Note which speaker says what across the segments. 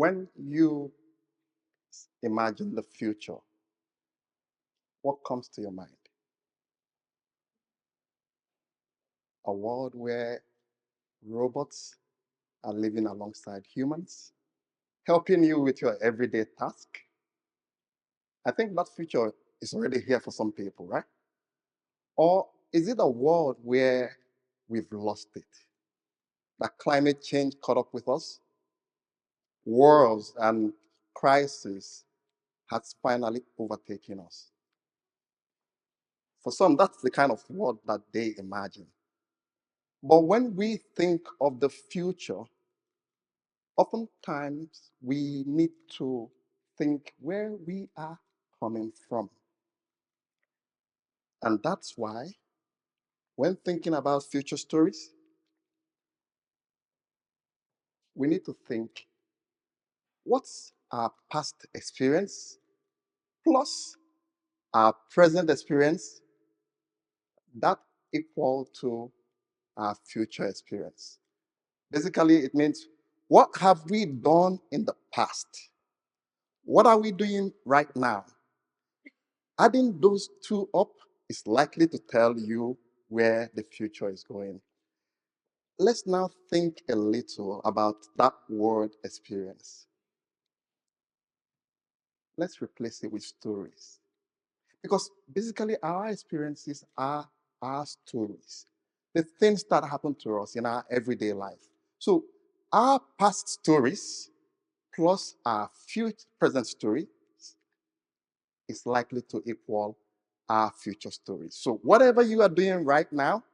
Speaker 1: When you imagine the future, what comes to your mind? A world where robots are living alongside humans, helping you with your everyday task? I think that future is already here for some people, right? Or is it a world where we've lost it? That climate change caught up with us, wars and crisis has finally overtaken us. For some, that's the kind of world that they imagine. But when we think of the future, oftentimes we need to think where we are coming from. And that's why, when thinking about future stories, we need to think what's our past experience plus our present experience that equal to our future experience. Basically, it means what have we done in the past? What are we doing right now? Adding those two up is likely to tell you where the future is going. Let's now think a little about that word experience. Let's replace it with stories. Because basically, our experiences are our stories, the things that happen to us in our everyday life. So, our past stories plus our future present story is likely to equal our future stories. So, whatever you are doing right now,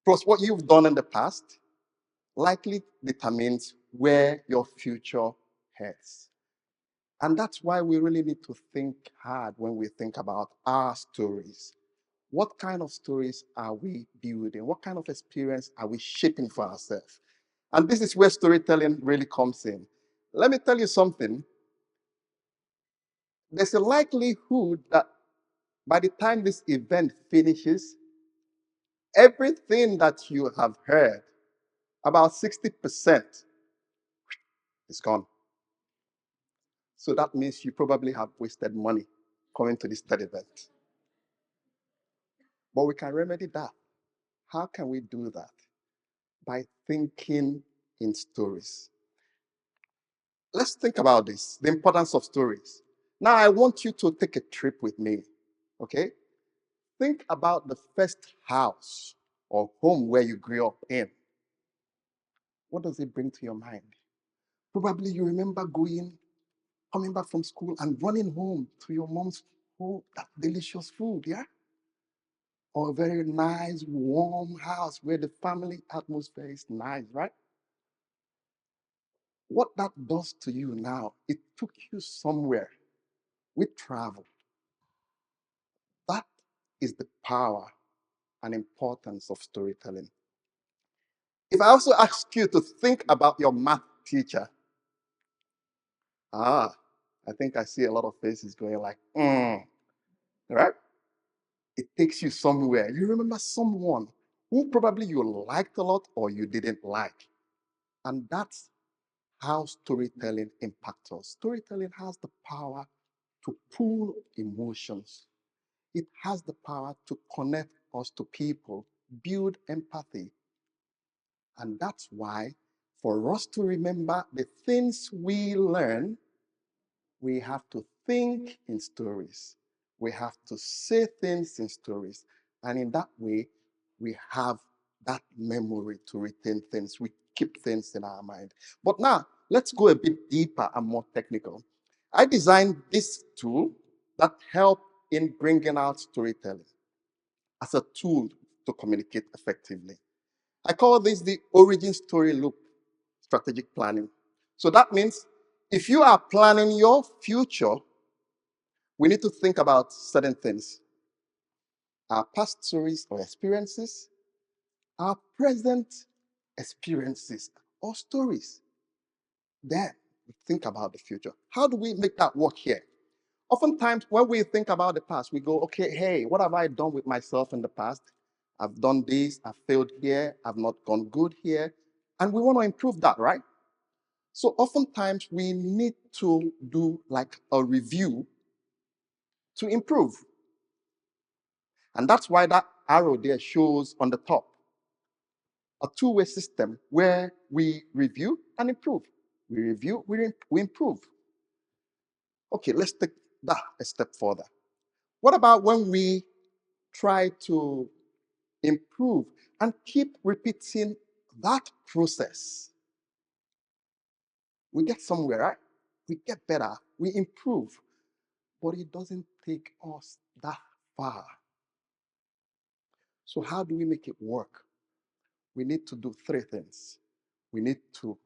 Speaker 1: plus what you've done in the past, likely determines where your future heads. And that's why we really need to think hard when we think about our stories. What kind of stories are we building? What kind of experience are we shaping for ourselves? And this is where storytelling really comes in. Let me tell you something. There's a likelihood that by the time this event finishes, everything that you have heard, about 60%, is gone. So that means you probably have wasted money coming to this TED event. But we can remedy that. How can we do that? By thinking in stories. Let's think about this, the importance of stories. Now, I want you to take a trip with me, okay? Think about the first house or home where you grew up in. What does it bring to your mind? Probably you remember coming back from school and running home to your mom's home, that delicious food, yeah? Or a very nice, warm house where the family atmosphere is nice, right? What that does to you now, it took you somewhere. We traveled. That is the power and importance of storytelling. If I also ask you to think about your math teacher, I think I see a lot of faces going like, right? It takes you somewhere. You remember someone who probably you liked a lot or you didn't like. And that's how storytelling impacts us. Storytelling has the power to pull emotions. It has the power to connect us to people, build empathy. And that's why, for us to remember the things we learn, we have to think in stories. We have to say things in stories. And in that way, we have that memory to retain things. We keep things in our mind. But now, let's go a bit deeper and more technical. I designed this tool that helps in bringing out storytelling as a tool to communicate effectively. I call this the origin story loop strategic planning. So that means if you are planning your future, we need to think about certain things: our past stories or experiences, our present experiences or stories. Then we think about the future. How do we make that work here? Oftentimes, when we think about the past, we go, okay, hey, what have I done with myself in the past? I've done this, I've failed here, I've not gone good here. And we want to improve that, right? So oftentimes we need to do like a review to improve. And that's why that arrow there shows on the top a two-way system where we review and improve. We review, we improve. Okay, let's take that a step further. What about when we try to improve and keep repeating that process? We get somewhere, right? We get better, we improve, but it doesn't take us that far. So, how do we make it work? We need to do three things. We need to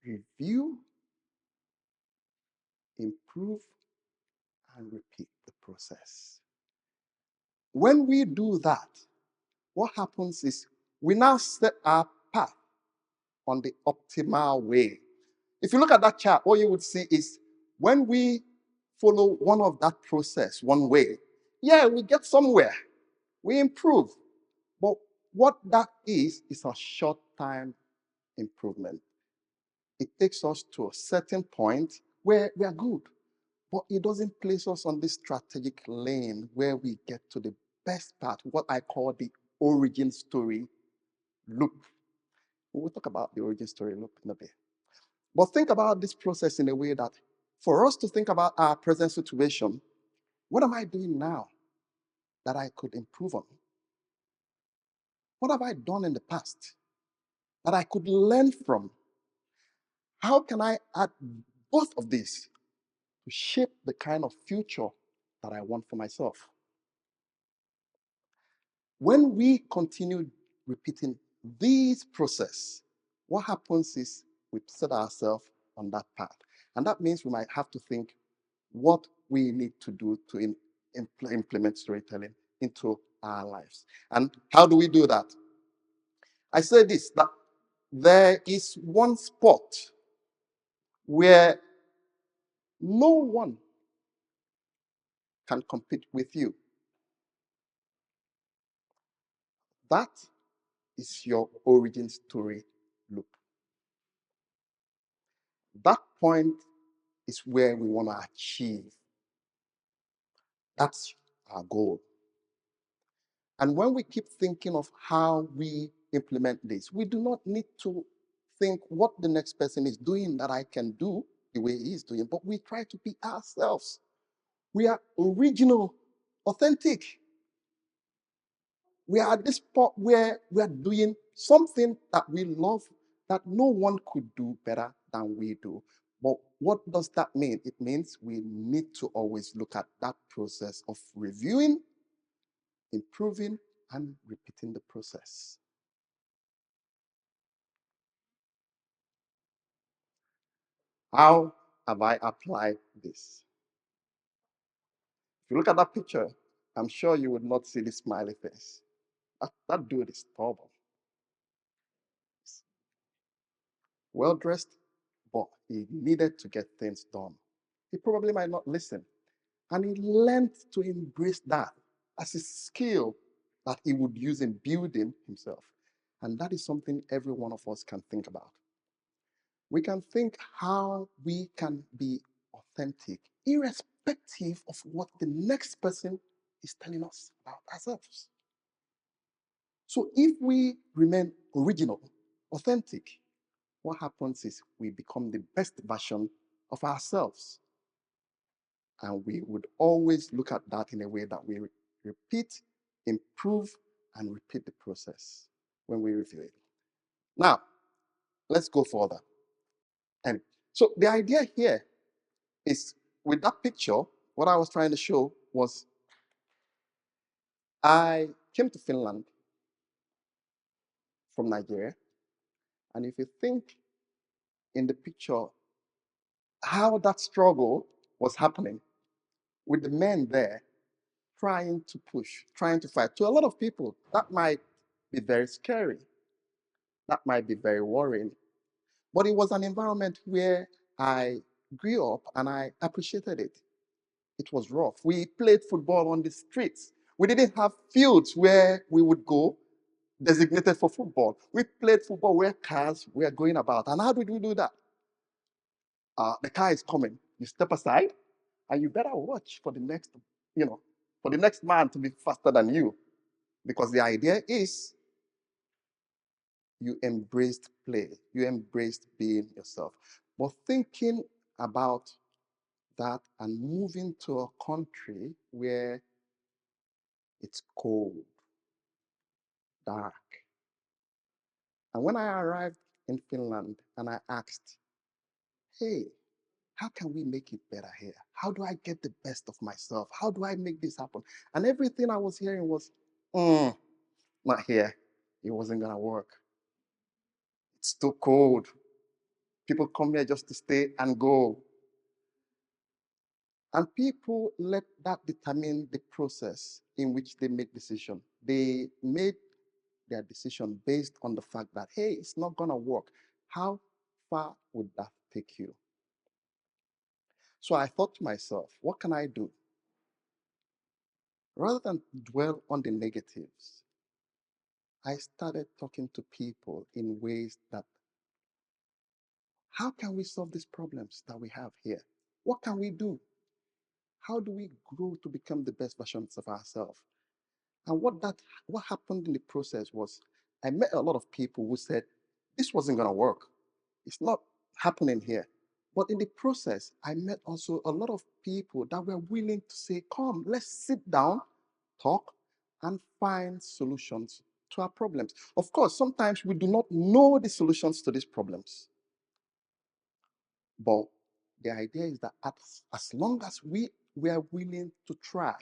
Speaker 1: review, improve, and repeat the process. When we do that, what happens is we now set our path on the optimal way. If you look at that chart, what you would see is when we follow one of that process one way, yeah, we get somewhere, we improve. But what that is a short time improvement. It takes us to a certain point where we are good, but it doesn't place us on this strategic lane where we get to the best part, what I call the origin story loop. We'll talk about the origin story loop in a bit. But think about this process in a way that for us to think about our present situation, what am I doing now that I could improve on? What have I done in the past that I could learn from? How can I add both of these to shape the kind of future that I want for myself? When we continue repeating this process, what happens is we set ourselves on that path. And that means we might have to think what we need to do to implement storytelling into our lives. And how do we do that? I say this, that there is one spot where no one can compete with you. That is your origin story loop. That point is where we want to achieve. That's our goal. And when we keep thinking of how we implement this, we do not need to think what the next person is doing that I can do the way he is doing, but we try to be ourselves. We are original, authentic. We are at this point where we are doing something that we love that no one could do better than we do. But what does that mean? It means we need to always look at that process of reviewing, improving, and repeating the process. How have I applied this? If you look at that picture, I'm sure you would not see the smiley face. That dude is stubborn. Well dressed, but he needed to get things done. He probably might not listen. And he learned to embrace that as a skill that he would use in building himself. And that is something every one of us can think about. We can think how we can be authentic, irrespective of what the next person is telling us about ourselves. So if we remain original, authentic, what happens is we become the best version of ourselves. And we would always look at that in a way that we repeat, improve, and repeat the process when we review it. Now, let's go further. And so the idea here is with that picture, what I was trying to show was I came to Finland from Nigeria. And if you think in the picture how that struggle was happening with the men there trying to push, trying to fight, to a lot of people, that might be very scary. That might be very worrying. But it was an environment where I grew up and I appreciated it. It was rough. We played football on the streets. We didn't have fields where we would go designated for football. We played football where cars were going about. And how did we do that? The car is coming. You step aside, and you better watch for the next, you know, for the next man to be faster than you, because the idea is you embraced play, you embraced being yourself. But thinking about that and moving to a country where it's cold, dark. And when I arrived in Finland and I asked, hey, how can we make it better here? How do I get the best of myself? How do I make this happen? And everything I was hearing was, not here. It wasn't going to work. It's too cold. People come here just to stay and go. And people let that determine the process in which they make decision. They made their decision based on the fact that, hey, it's not going to work. How far would that take you? So I thought to myself, what can I do? Rather than dwell on the negatives, I started talking to people in ways that, how can we solve these problems that we have here? What can we do? How do we grow to become the best versions of ourselves? And what happened in the process was I met a lot of people who said, this wasn't going to work. It's not happening here. But in the process, I met also a lot of people that were willing to say, come, let's sit down, talk, and find solutions to our problems. Of course, sometimes we do not know the solutions to these problems. But the idea is that as long as we are willing to try,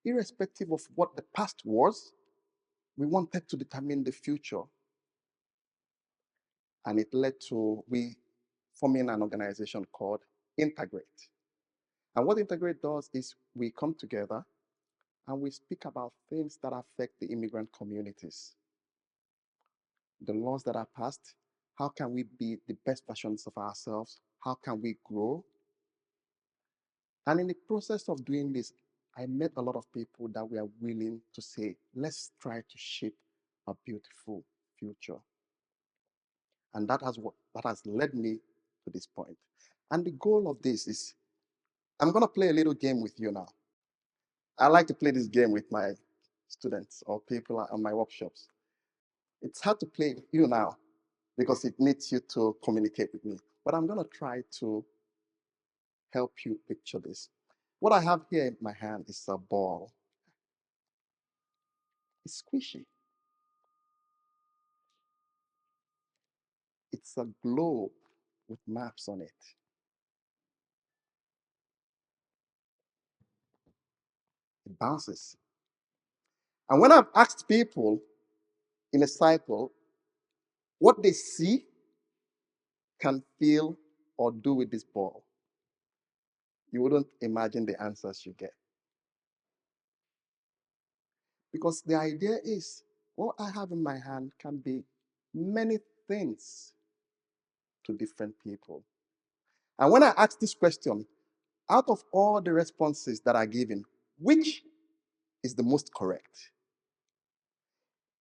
Speaker 1: irrespective of what the past was, we wanted to determine the future. And it led to we forming an organization called Integrate. And what Integrate does is we come together and we speak about things that affect the immigrant communities, the laws that are passed, how can we be the best versions of ourselves, how can we grow. And in the process of doing this, I met a lot of people that were willing to say, let's try to shape a beautiful future. And that has led me to this point. And the goal of this is, I'm going to play a little game with you now. I like to play this game with my students or people on my workshops. It's hard to play with you now because it needs you to communicate with me. But I'm going to try to help you picture this. What I have here in my hand is a ball. It's squishy. It's a globe with maps on it. It bounces. And when I've asked people in a cycle what they see, can feel, or do with this ball, you wouldn't imagine the answers you get. Because the idea is what I have in my hand can be many things to different people. And when I ask this question, out of all the responses that are given, which is the most correct?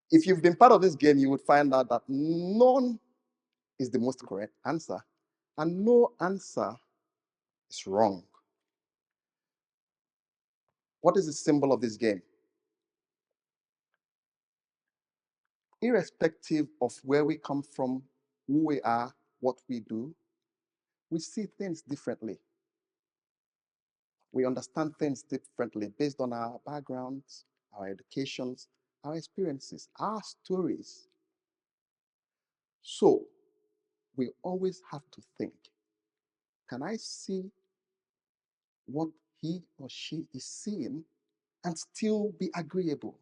Speaker 1: If you've been part of this game, you would find out that none is the most correct answer, and no answer is wrong. What is the symbol of this game? Irrespective of where we come from, who we are, what we do, we see things differently. We understand things differently based on our backgrounds, our educations, our experiences, our stories. So we always have to think, can I see what he or she is seeing and still be agreeable?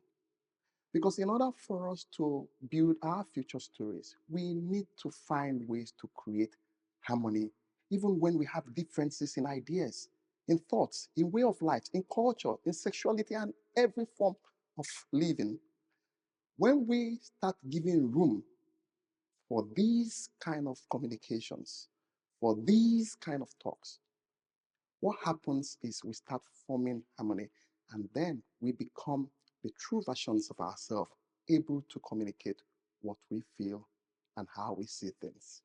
Speaker 1: Because in order for us to build our future stories, we need to find ways to create harmony, even when we have differences in ideas, in thoughts, in way of life, in culture, in sexuality, and every form of living. When we start giving room for these kind of communications, for these kind of talks, what happens is we start forming harmony, and then we become the true versions of ourselves, able to communicate what we feel and how we see things.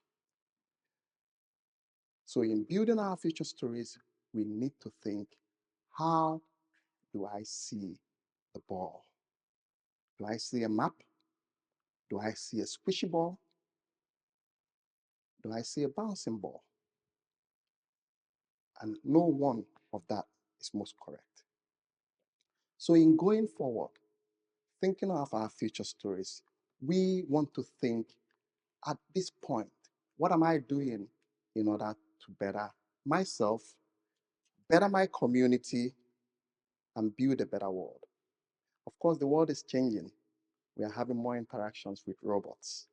Speaker 1: So in building our future stories, we need to think, how do I see the ball? Do I see a map? Do I see a squishy ball? Do I see a bouncing ball? And no one of that is most correct. So in going forward, thinking of our future stories, we want to think at this point, what am I doing in order to better myself, better my community, and build a better world? Of course, the world is changing. We are having more interactions with robots.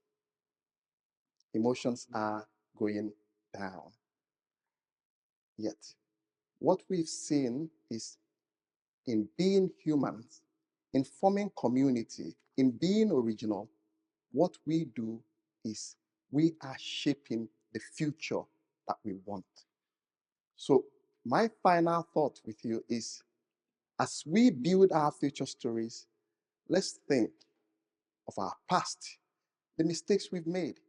Speaker 1: Emotions are going down. Yet, what we've seen is, in being humans, in forming community, in being original, what we do is we are shaping the future that we want. So my final thought with you is, as we build our future stories, let's think of our past, the mistakes we've made,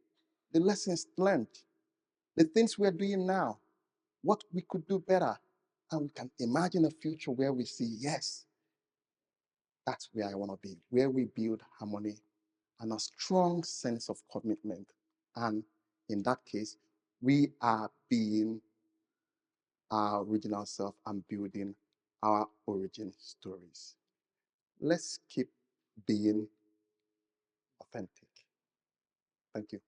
Speaker 1: the lessons learned, the things we're doing now, what we could do better. And we can imagine a future where we see, yes, that's where I want to be, where we build harmony and a strong sense of commitment. And in that case, we are being our original self and building our origin stories. Let's keep being authentic. Thank you.